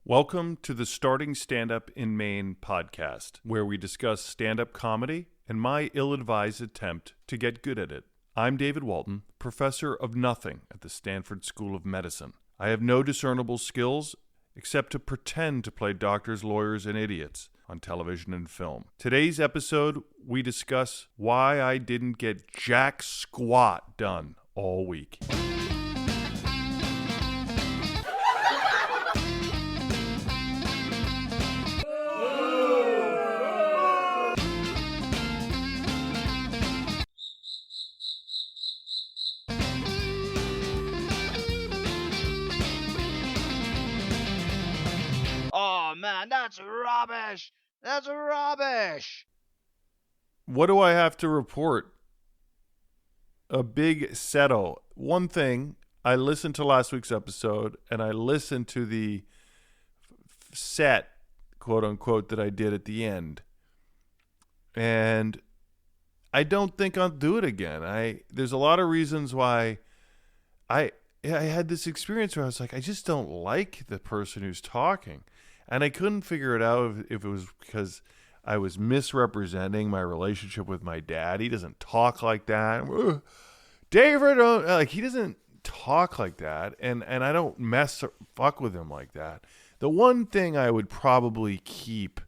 Welcome to the Starting Stand-Up in Maine podcast, where we discuss stand-up comedy and my ill-advised attempt to get good at it. I'm David Walton, professor of nothing at the Stanford School of Medicine. I have no discernible skills except to pretend to play doctors, lawyers, and idiots on television and film. Today's episode, we discuss why I didn't get jack squat done all week. Oh man, that's rubbish! That's rubbish! What do I have to report? A big settle. One thing, I listened to last week's episode and I listened to the set, quote unquote, that I did at the end. And I don't think I'll do it again. There's a lot of reasons why I had this experience where I was like, I just don't like the person who's talking. And I couldn't figure it out if it was because I was misrepresenting my relationship with my dad. He doesn't talk like that. David, like, he doesn't talk like that. And I don't fuck with him like that. The one thing I would probably keep,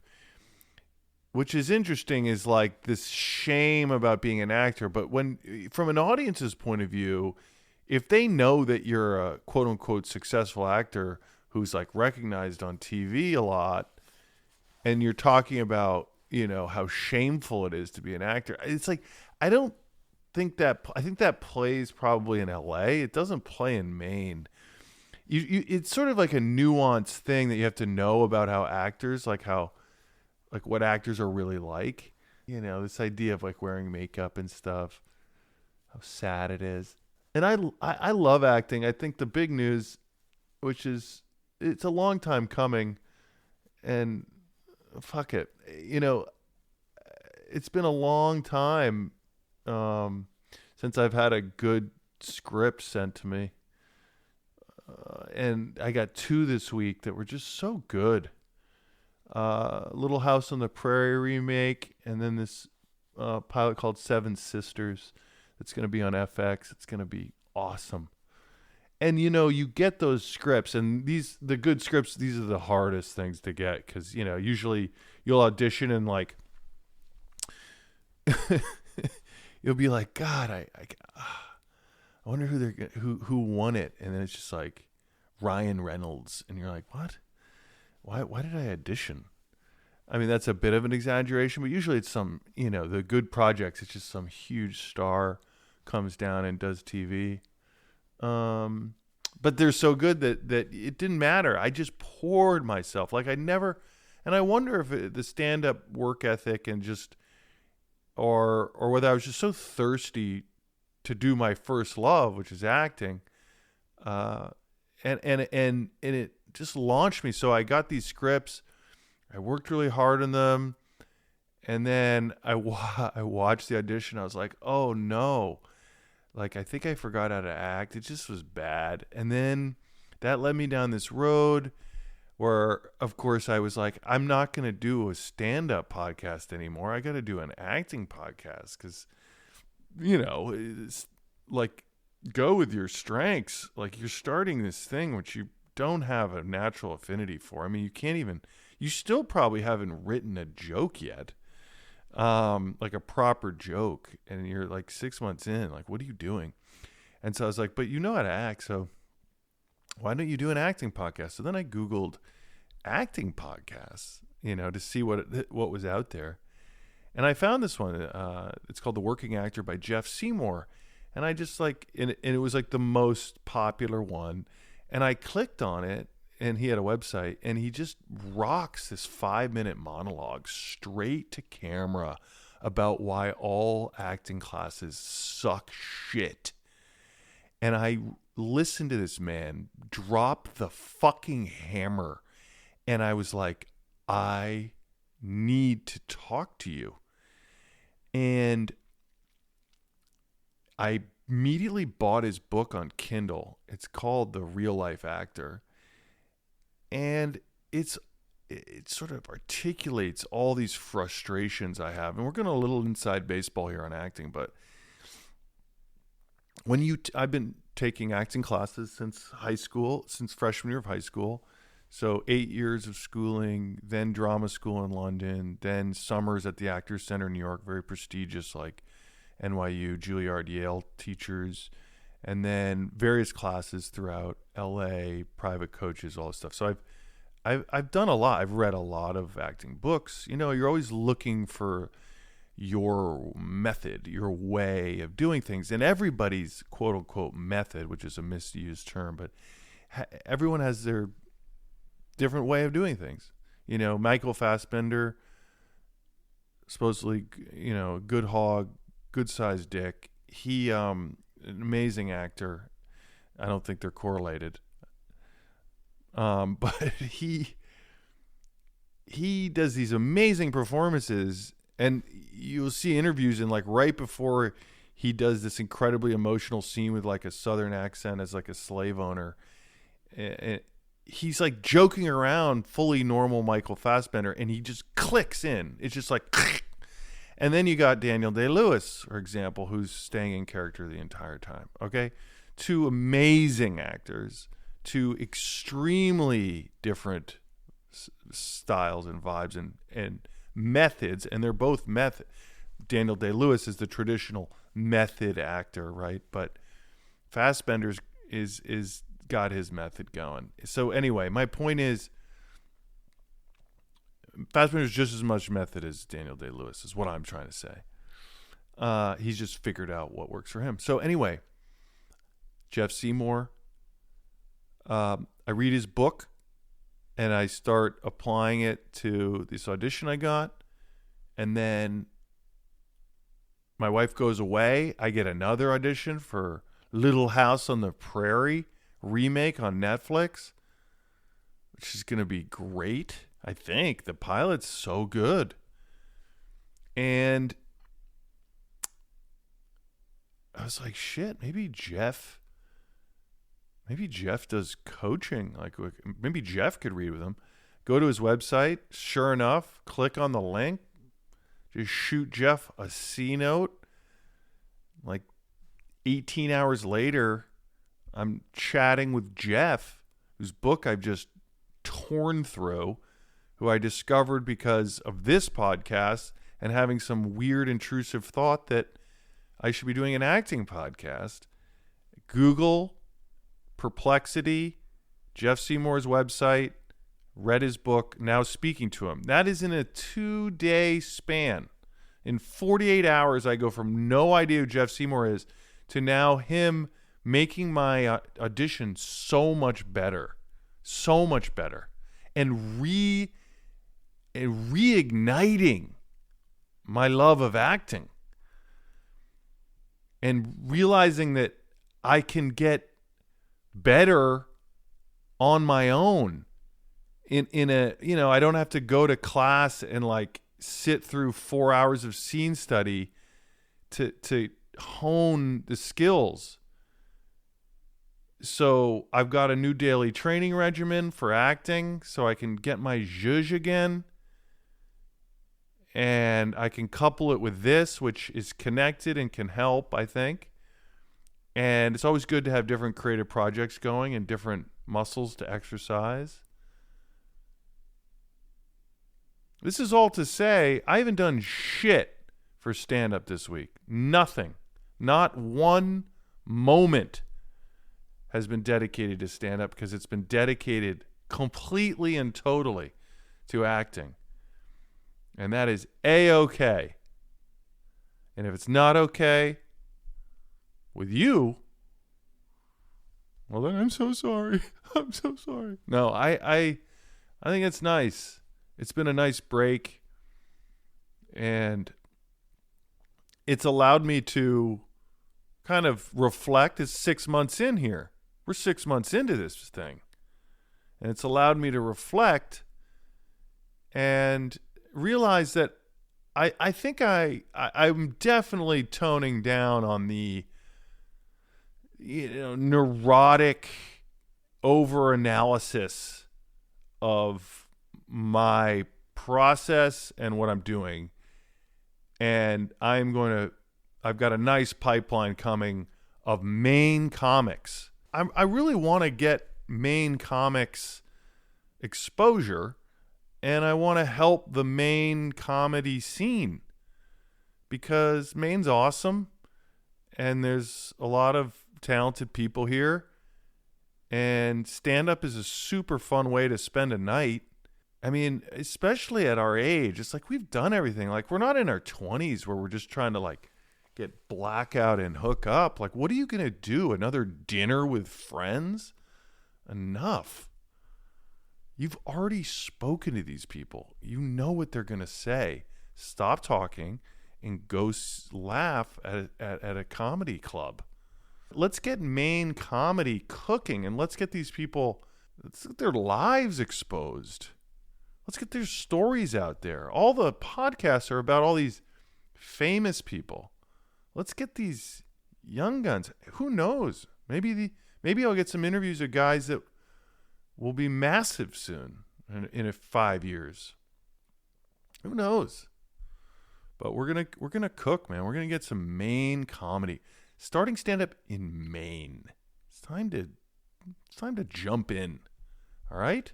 which is interesting, is like this shame about being an actor. But when, from an audience's point of view, if they know that you're a quote unquote successful actor who's like recognized on TV a lot, and you're talking about, you know, how shameful it is to be an actor, it's like, I think that plays probably in LA. It doesn't play in Maine. It's sort of like a nuanced thing that you have to know about how actors, like what actors are really like. You know, this idea of like wearing makeup and stuff, how sad it is. And I love acting. I think the big news, which is, it's a long time coming, and fuck it. You know, it's been a long time since I've had a good script sent to me. And I got two this week that were just so good. Little House on the Prairie remake, and then this pilot called Seven Sisters that's going to be on FX. It's going to be awesome. And, you know, you get those scripts, and the good scripts, these are the hardest things to get because, you know, usually you'll audition and, like, you'll be like, God, I wonder who won it. And then it's just like Ryan Reynolds. And you're like, what? Why did I audition? I mean, that's a bit of an exaggeration, but usually it's some, you know, the good projects, it's just some huge star comes down and does TV. But they're so good that it didn't matter. I just poured myself like I never, and I wonder if the stand-up work ethic and just, or whether I was just so thirsty to do my first love, which is acting, and it just launched me. So I got these scripts, I worked really hard on them, and then I watched the audition. I was like, oh no. Like, I think I forgot how to act. It just was bad. And then that led me down this road where, of course, I was like, I'm not going to do a stand-up podcast anymore. I got to do an acting podcast because, you know, it's like, go with your strengths. Like, you're starting this thing which you don't have a natural affinity for. I mean, you still probably haven't written a joke yet. Like a proper joke, and you're like 6 months in, like, what are you doing? And so I was like, but you know how to act, so why don't you do an acting podcast? So then I Googled acting podcasts, you know, to see what was out there. And I found this one. It's called The Working Actor by Jeff Seymour. And I just like, and it was like the most popular one. And I clicked on it, and he had a website, and he just rocks this 5-minute monologue straight to camera about why all acting classes suck shit. And I listened to this man drop the fucking hammer, and I was like, I need to talk to you. And I immediately bought his book on Kindle. It's called The Real Life Actor. And it sort of articulates all these frustrations I have. And we're going a little inside baseball here on acting, but I've been taking acting classes since high school, since freshman year of high school. So 8 years of schooling, then drama school in London, then summers at the Actors Center in New York, very prestigious, like NYU, Juilliard, Yale teachers, and then various classes throughout LA, private coaches, all this stuff. So I've done a lot. I've read a lot of acting books. You know, you're always looking for your method, your way of doing things, and everybody's quote unquote method, which is a misused term, but everyone has their different way of doing things. You know, Michael Fassbender, supposedly, you know, good hog, good sized dick. He, an amazing actor. I don't think they're correlated. But he does these amazing performances, and you'll see interviews and like right before he does this incredibly emotional scene with like a Southern accent as like a slave owner, and he's like joking around, fully normal Michael Fassbender, and he just clicks in. It's just like, and then you got Daniel Day-Lewis, for example, who's staying in character the entire time. Okay, two amazing actors, two extremely different styles and vibes and methods, and they're both method. Daniel Day-Lewis is the traditional method actor, right? But Fassbender's is got his method going. So anyway, my point is, Fassbender's just as much method as Daniel Day-Lewis is what I'm trying to say. He's just figured out what works for him. So anyway, Jeff Seymour, I read his book and I start applying it to this audition I got. And then my wife goes away. I get another audition for Little House on the Prairie remake on Netflix, which is going to be great. I think the pilot's so good. And I was like, shit, maybe Jeff does coaching. Like, maybe Jeff could read with him. Go to his website. Sure enough, click on the link. Just shoot Jeff a C note. Like 18 hours later, I'm chatting with Jeff, whose book I've just torn through, who I discovered because of this podcast and having some weird intrusive thought that I should be doing an acting podcast. Google Perplexity, Jeff Seymour's website, read his book, now speaking to him. That is in a 2-day span. In 48 hours, I go from no idea who Jeff Seymour is to now him making my audition so much better, and reigniting my love of acting, and realizing that I can get better on my own in a, you know, I don't have to go to class and like sit through 4 hours of scene study to hone the skills. So I've got a new daily training regimen for acting so I can get my zhuzh again. And I can couple it with this, which is connected and can help, I think. And it's always good to have different creative projects going and different muscles to exercise. This is all to say, I haven't done shit for stand-up this week. Nothing. Not one moment has been dedicated to stand-up because it's been dedicated completely and totally to acting. And that is A-okay. And if it's not okay with you, well, then I'm so sorry. I'm so sorry. No, I think it's nice. It's been a nice break. And it's allowed me to kind of reflect. It's 6 months in here. We're 6 months into this thing. And it's allowed me to reflect and realize that I think I'm definitely toning down on the, you know, neurotic over-analysis of my process and what I'm doing. And I've got a nice pipeline coming of Maine comics. I really want to get Maine comics exposure, and I want to help the Maine comedy scene because Maine's awesome and there's a lot of talented people here, and stand-up is a super fun way to spend a night. I mean, especially at our age, it's like we've done everything. Like, we're not in our 20s where we're just trying to like get blackout and hook up. Like, what are you going to do? Another dinner with friends? Enough. You've already spoken to these people. You know what they're going to say. Stop talking and go laugh at a comedy club. Let's get Maine comedy cooking, and let's get these people, let's get their lives exposed. Let's get their stories out there. All the podcasts are about all these famous people. Let's get these young guns. Who knows? Maybe I'll get some interviews of guys that will be massive soon in 5 years. Who knows? But we're gonna cook, man. We're gonna get some Maine comedy. Starting stand-up in Maine. It's time to jump in. All right?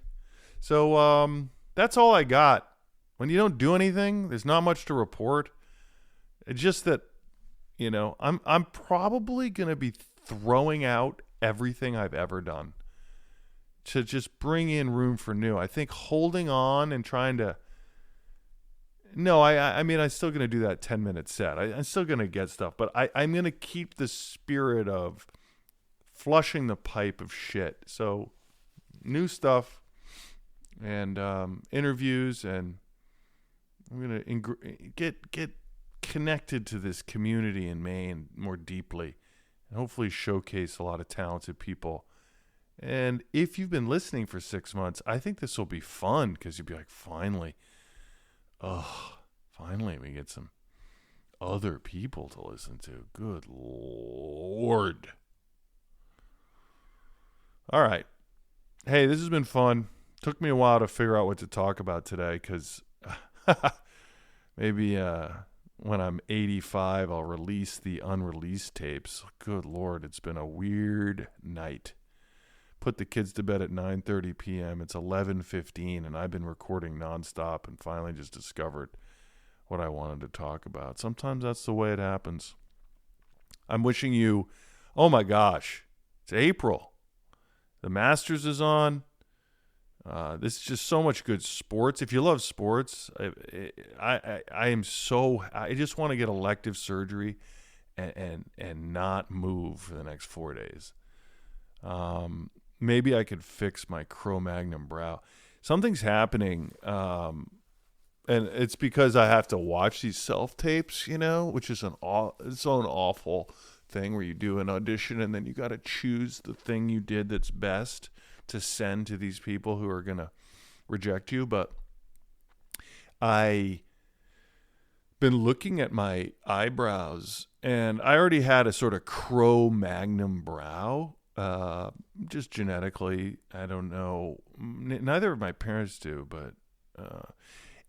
So that's all I got. When you don't do anything, there's not much to report. It's just that, I'm probably gonna be throwing out everything I've ever done to just bring in room for new. I think holding on and trying to. No, I mean, I'm still going to do that 10-minute set. I'm still going to get stuff, but I'm going to keep the spirit of flushing the pipe of shit. So new stuff and interviews, and I'm going to get connected to this community in Maine more deeply and hopefully showcase a lot of talented people. And if you've been listening for 6 months, I think this will be fun because you'll be like, finally we get some other people to listen to. Good Lord. All right. Hey, this has been fun. Took me a while to figure out what to talk about today because maybe when I'm 85, I'll release the unreleased tapes. Good Lord, it's been a weird night. Put the kids to bed at 9:30 p.m. It's 11:15, and I've been recording nonstop and finally just discovered what I wanted to talk about. Sometimes that's the way it happens. I'm wishing you, oh my gosh, it's April. The Masters is on. This is just so much good sports. If you love sports, I just want to get elective surgery and not move for the next 4 days. Maybe I could fix my Cro-Magnon brow. Something's happening, and it's because I have to watch these self-tapes, which is its own awful thing where you do an audition and then you got to choose the thing you did that's best to send to these people who are going to reject you. But I been looking at my eyebrows, and I already had a sort of Cro-Magnon brow. Just genetically, I don't know. Neither of my parents do, but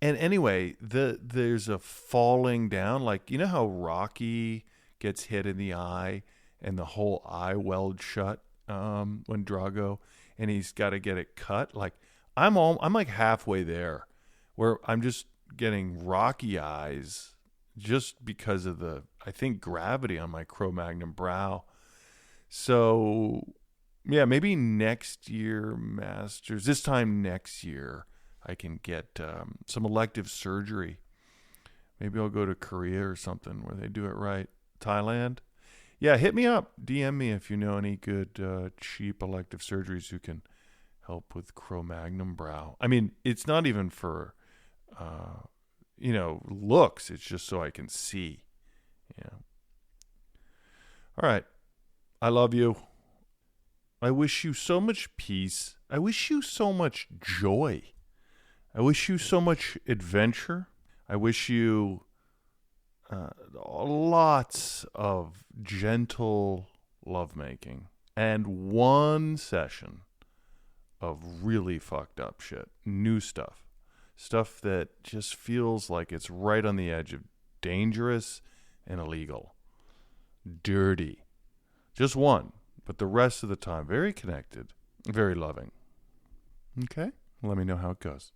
and anyway, there's a falling down. Like, you know how Rocky gets hit in the eye and the whole eye weld shut when Drago, and he's got to get it cut. Like I'm like halfway there, where I'm just getting Rocky eyes just because of I think gravity on my Cro-Magnon brow. So, yeah, maybe next year, Masters, this time next year, I can get some elective surgery. Maybe I'll go to Korea or something where they do it right. Thailand. Yeah, hit me up. DM me if you know any good cheap elective surgeries who can help with Cro-Magnon brow. I mean, it's not even for, looks. It's just so I can see. Yeah. All right. I love you. I wish you so much peace. I wish you so much joy. I wish you so much adventure. I wish you lots of gentle lovemaking and one session of really fucked up shit. New stuff. stuff that just feels like it's right on the edge of dangerous and illegal. Dirty. Just one, but the rest of the time very connected, very loving. Okay? Let me know how it goes.